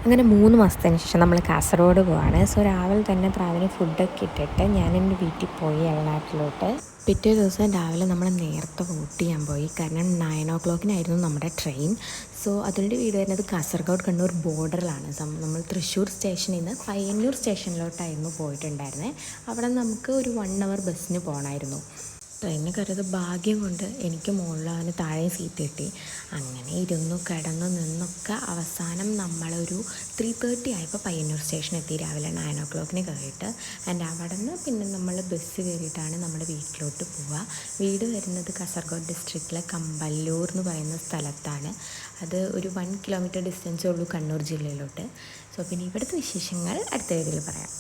അങ്ങനെ 3 മാസത്തിന് ശേഷം നമ്മൾ കാസർഗോഡ് പോവാണ്. സോ രാവിലെ തന്നെ പ്രാവിന് ഫുഡൊക്കെ ഇട്ടിട്ട് ഞാൻ എൻ്റെ വീട്ടിൽ പോയി എളനാട്ടിലോട്ട്. പിറ്റേ ദിവസം രാവിലെ നമ്മൾ നേരത്തെ വോട്ട് ചെയ്യാൻ പോയി. കാരണം 9 o'clock നമ്മുടെ ട്രെയിൻ. സോ അതിൻ്റെ വീട് വരുന്നത് കാസർഗോഡ് കണ്ണൂർ ബോർഡറിലാണ്. നമ്മൾ തൃശ്ശൂർ സ്റ്റേഷനിൽ നിന്ന് പയ്യന്നൂർ സ്റ്റേഷനിലോട്ടായിരുന്നു പോയിട്ടുണ്ടായിരുന്നത്. അവിടെ നമുക്ക് ഒരു 1 hour ബസ്സിന് പോകണമായിരുന്നു. ട്രെയിനിന് കയറിയത് ഭാഗ്യം കൊണ്ട് എനിക്ക് മുകളിൽ താഴെ സീറ്റ് കിട്ടി. അങ്ങനെ ഇരുന്നു കിടന്നു നിന്നൊക്കെ അവസാനം നമ്മളൊരു 3:30 ആയപ്പോൾ പയ്യന്നൂർ സ്റ്റേഷൻ എത്തി. രാവിലെ 9 o'clock കയറിയിട്ട്. അവിടെ നിന്ന് പിന്നെ നമ്മൾ ബസ് കയറിയിട്ടാണ് നമ്മുടെ വീട്ടിലോട്ട് പോവുക. വീട് വരുന്നത് കാസർഗോഡ് ഡിസ്ട്രിക്റ്റിലെ കമ്പല്ലൂർ എന്ന് പറയുന്ന സ്ഥലത്താണ്. അത് ഒരു 1 kilometer ഡിസ്റ്റൻസേ ഉള്ളൂ കണ്ണൂർ ജില്ലയിലോട്ട്. സോ പിന്നെ ഇവിടുത്തെ വിശേഷങ്ങൾ അടുത്ത വീഡിയോയിൽ പറയാം.